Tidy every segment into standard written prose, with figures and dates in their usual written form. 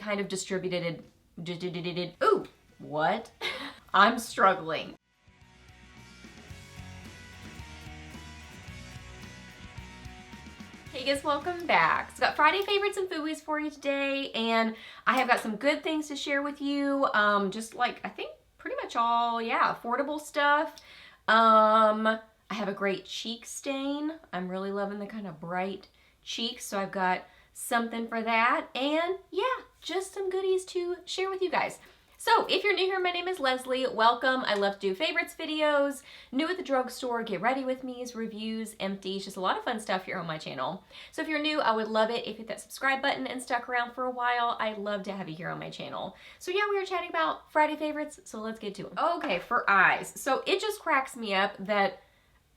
kind of distributed, ooh, what? I'm struggling. Hey guys, welcome back. So got Friday favorites and Fooeys for you today, and I have got some good things to share with you. Just like, I think pretty much all, yeah, affordable stuff. I have a great cheek stain. I'm really loving the kind of bright cheeks, so I've got something for that. And yeah, just some goodies to share with you guys. So if you're new here, my name is Leslie. Welcome. I love to do favorites videos, new at the drugstore, get ready with me's, reviews, empties, just a lot of fun stuff here on my channel. So if you're new, I would love it if you hit that subscribe button and stuck around for a while. I'd love to have you here on my channel. So yeah, we were chatting about Friday favorites, so let's get to them. Okay, for eyes. So it just cracks me up that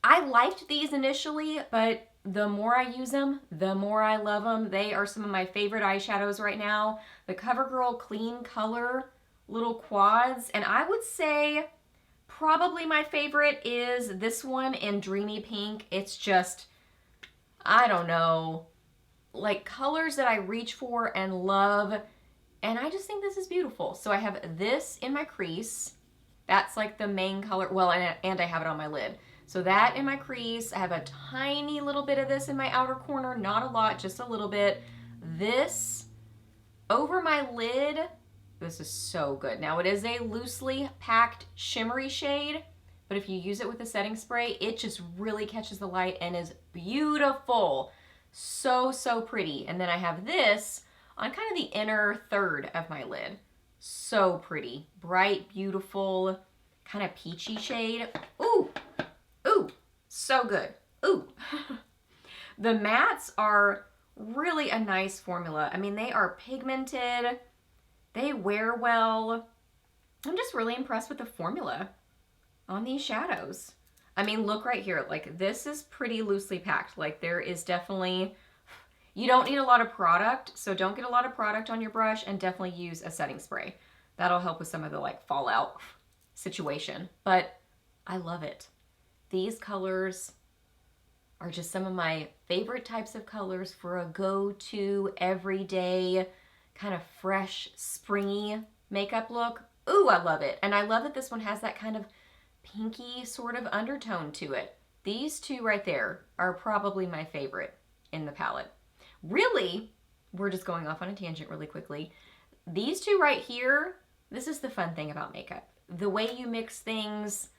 I liked these initially, but the more I use them, the more I love them. They are some of my favorite eyeshadows right now. The CoverGirl Clean Color little quads, and I would say probably my favorite is this one in Dreamy Pink. It's just, I don't know, like colors that I reach for and love, and I just think this is beautiful. So I have this in my crease. That's like the main color, well, and I have it on my lid. So that in my crease. I have a tiny little bit of this in my outer corner, not a lot, just a little bit. This over my lid. This is so good. Now it is a loosely packed shimmery shade, but if you use it with a setting spray, it just really catches the light and is beautiful. So, so pretty. And then I have this on kind of the inner third of my lid. So pretty. Bright, beautiful, kind of peachy shade. Ooh, ooh, so good. Ooh. The mattes are really a nice formula. I mean, they are pigmented. They wear well. I'm just really impressed with the formula on these shadows. I mean, look right here. Like, this is pretty loosely packed. Like, there is definitely, you don't need a lot of product, so don't get a lot of product on your brush, and definitely use a setting spray. That'll help with some of the like fallout situation. But I love it. These colors are just some of my favorite types of colors for a go-to everyday kind of fresh, springy makeup look. Ooh, I love it. And I love that this one has that kind of pinky sort of undertone to it. These two right there are probably my favorite in the palette. Really, we're just going off on a tangent really quickly. These two right here, this is the fun thing about makeup. The way you mix things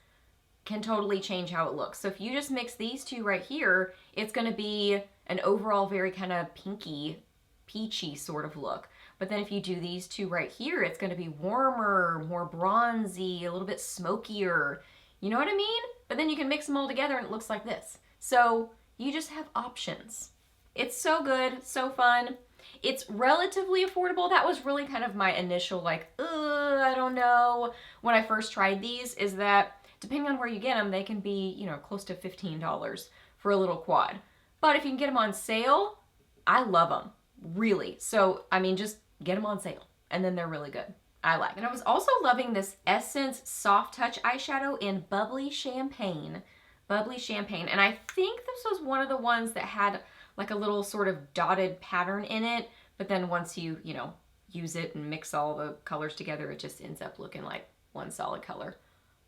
can totally change how it looks. So if you just mix these two right here, it's gonna be an overall very kind of pinky, peachy sort of look. But then if you do these two right here, it's going to be warmer, more bronzy, a little bit smokier. You know what I mean? But then you can mix them all together and it looks like this. So you just have options. It's so good, so fun. It's relatively affordable. That was really kind of my initial like, I don't know, when I first tried these, is that depending on where you get them, they can be, you know, close to $15 for a little quad. But if you can get them on sale, I love them. Really. So, I mean, just get them on sale, and then they're really good. I like. And I was also loving this Essence Soft Touch eyeshadow in Bubbly Champagne. Bubbly Champagne. And I think this was one of the ones that had like a little sort of dotted pattern in it, but then once you know, use it and mix all the colors together, it just ends up looking like one solid color.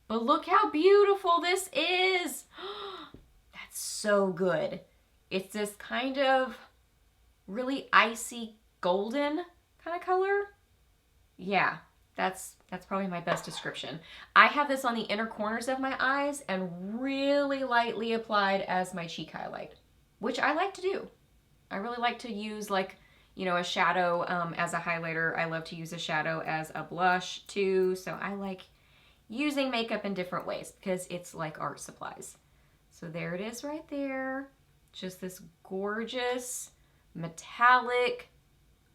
But look how beautiful this is. That's so good. It's this kind of really icy golden kind of color. Yeah, that's probably my best description. I have this on the inner corners of my eyes and really lightly applied as my cheek highlight, which I like to do. I really like to use, like, you know, a shadow as a highlighter. I love to use a shadow as a blush too. So I like using makeup in different ways because it's like art supplies. So there it is right there. Just this gorgeous metallic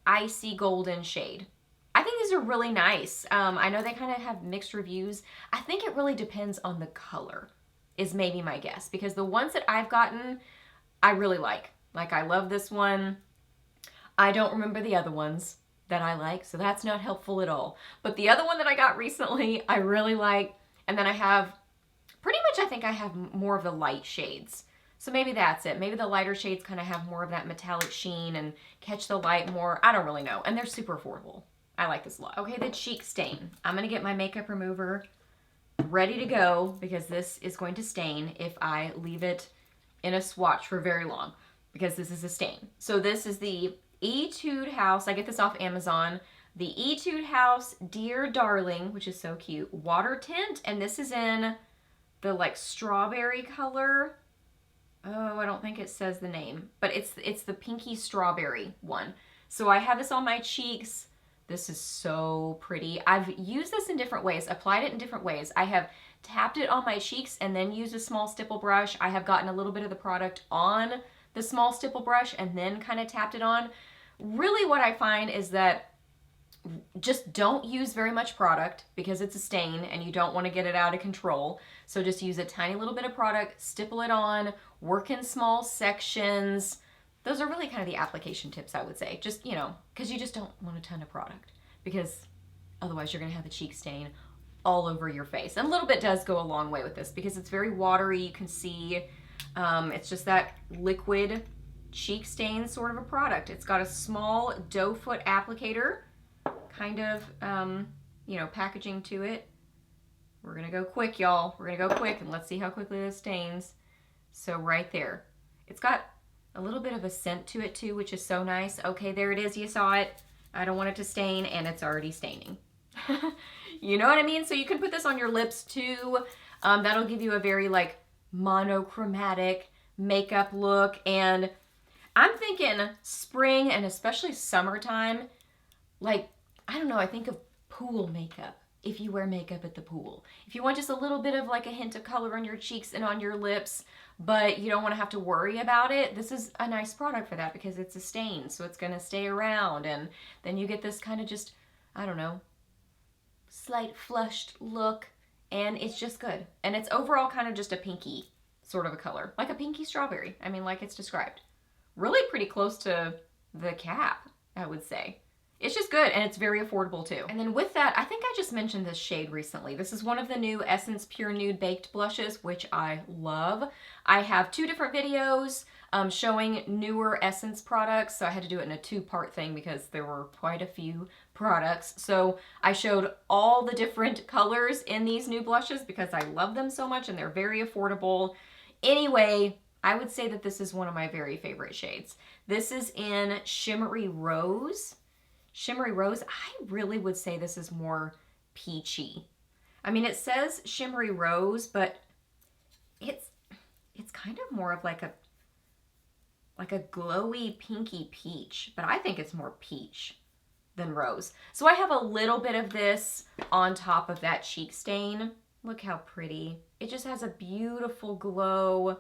icy golden shade. I think these are really nice. I know they kind of have mixed reviews. I think it really depends on the color is maybe my guess, because the ones that I've gotten I really like. Like, I love this one. I don't remember the other ones that I like, so that's not helpful at all. But the other one that I got recently I really like. And then I have pretty much, I think I have more of the light shades. So maybe that's it. Maybe the lighter shades kind of have more of that metallic sheen and catch the light more. I don't really know. And they're super affordable. I like this a lot. Okay, the cheek stain. I'm gonna get my makeup remover ready to go because this is going to stain if I leave it in a swatch for very long because this is a stain. So this is the ETude House. I get this off Amazon. The ETude House Dear Darling, which is so cute, water tint, and this is in the like strawberry color. Oh, I don't think it says the name, but it's the pinky strawberry one. So I have this on my cheeks. This is so pretty. I've used this in different ways, applied it in different ways. I have tapped it on my cheeks and then used a small stipple brush. I have gotten a little bit of the product on the small stipple brush and then kind of tapped it on. Really what I find is that just don't use very much product because it's a stain and you don't want to get it out of control. So just use a tiny little bit of product, stipple it on, work in small sections. Those are really kind of the application tips, I would say. Just, you know, because you just don't want a ton of product because otherwise you're going to have a cheek stain all over your face. And a little bit does go a long way with this because it's very watery. You can see it's just that liquid cheek stain sort of a product. It's got a small doe foot applicator kind of, you know, packaging to it. We're going to go quick, y'all. We're going to go quick and let's see how quickly this stains. So right there. It's got a little bit of a scent to it too, which is so nice. Okay, there it is. You saw it. I don't want it to stain and it's already staining. You know what I mean? So you can put this on your lips too. That'll give you a very like monochromatic makeup look. And I'm thinking spring and especially summertime, like, I don't know, I think of pool makeup. If you wear makeup at the pool. If you want just a little bit of like a hint of color on your cheeks and on your lips, but you don't want to have to worry about it, this is a nice product for that because it's a stain, so it's going to stay around, and then you get this kind of just, I don't know, slight flushed look, and it's just good. And it's overall kind of just a pinky sort of a color, like a pinky strawberry. I mean, like it's described. Really pretty close to the cap, I would say. It's just good, and it's very affordable too. And then with that, I think I just mentioned this shade recently. This is one of the new Essence Pure Nude Baked Blushes, which I love. I have 2 different videos showing newer Essence products, so I had to do it in a 2-part thing because there were quite a few products. So I showed all the different colors in these new blushes because I love them so much and they're very affordable. Anyway, I would say that this is one of my very favorite shades. This is in Shimmery Rose. Shimmery Rose, I really would say this is more peachy. I mean, it says Shimmery Rose, but it's kind of more of like a glowy pinky peach, but I think it's more peach than rose. So I have a little bit of this on top of that cheek stain. Look how pretty. It just has a beautiful glow.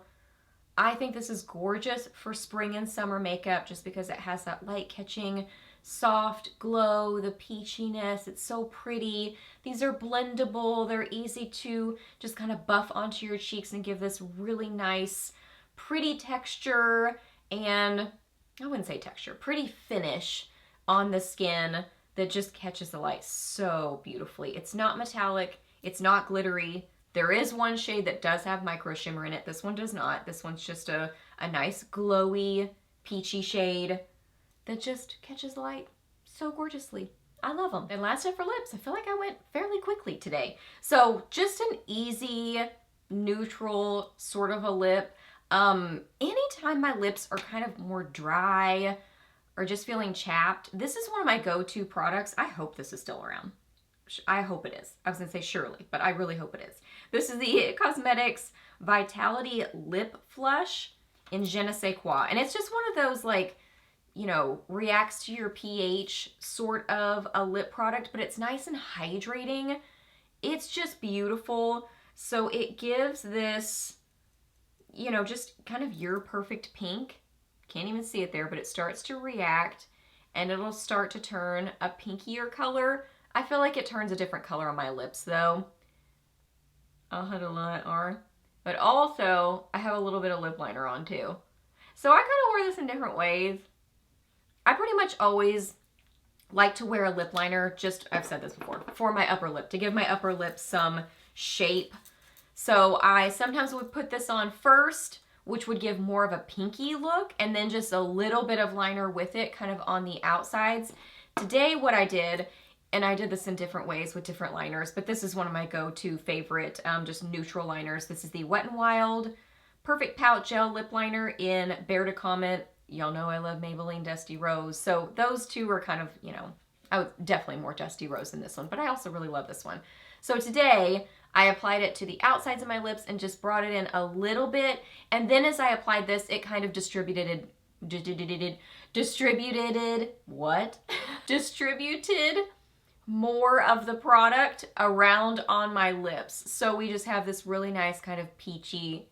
I think this is gorgeous for spring and summer makeup just because it has that light catching soft glow, the peachiness. It's so pretty. These are blendable. They're easy to just kind of buff onto your cheeks and give this really nice, pretty texture, and I wouldn't say texture, pretty finish on the skin that just catches the light so beautifully. It's not metallic. It's not glittery. There is one shade that does have micro shimmer in it. This one does not. This one's just a nice glowy, peachy shade that just catches light so gorgeously. I love them. And last up for lips, I feel like I went fairly quickly today. So just an easy, neutral sort of a lip. Anytime my lips are kind of more dry or just feeling chapped, this is one of my go-to products. I hope this is still around. I hope it is. I was gonna say surely, but I really hope it is. This is the IT Cosmetics Vitality Lip Flush in Je ne sais quoi. And it's just one of those like, you know, reacts to your pH sort of a lip product, but it's nice and hydrating. It's just beautiful. So it gives this, you know, just kind of your perfect pink. Can't even see it there, but it starts to react and it'll start to turn a pinkier color. I feel like it turns a different color on my lips though. I'll have a lot are. But also, I have a little bit of lip liner on too. So I kind of wear this in different ways. I pretty much always like to wear a lip liner, just, I've said this before, for my upper lip, to give my upper lip some shape. So I sometimes would put this on first, which would give more of a pinky look, and then just a little bit of liner with it, kind of on the outsides. Today what I did And I did this in different ways with different liners, but this is one of my go-to favorite just neutral liners. This is the Wet n Wild Perfect Pout Gel Lip Liner in Bear to Comment. Y'all know I love Maybelline Dusty Rose. So those two are kind of, you know, I was definitely more Dusty Rose than this one, but I also really love this one. So today I applied it to the outsides of my lips and just brought it in a little bit. And then as I applied this, it kind of distributed more of the product around on my lips. So we just have this really nice kind of peachy,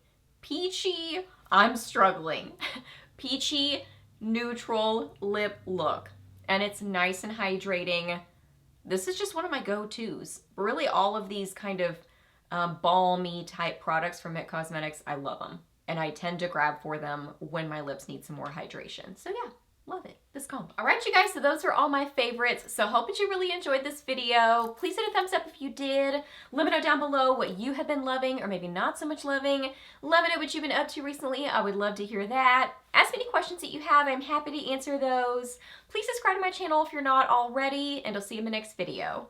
I'm struggling, peachy neutral lip look. And it's nice and hydrating. This is just one of my go-tos. Really all of these kind of balmy type products from IT Cosmetics, I love them. And I tend to grab for them when my lips need some more hydration. So yeah, love it, this comb. All right, you guys, so those are all my favorites. So hope that you really enjoyed this video. Please hit a thumbs up if you did. Let me know down below what you have been loving or maybe not so much loving. Let me know what you've been up to recently. I would love to hear that. Ask me any questions that you have. I'm happy to answer those. Please subscribe to my channel if you're not already, and I'll see you in the next video.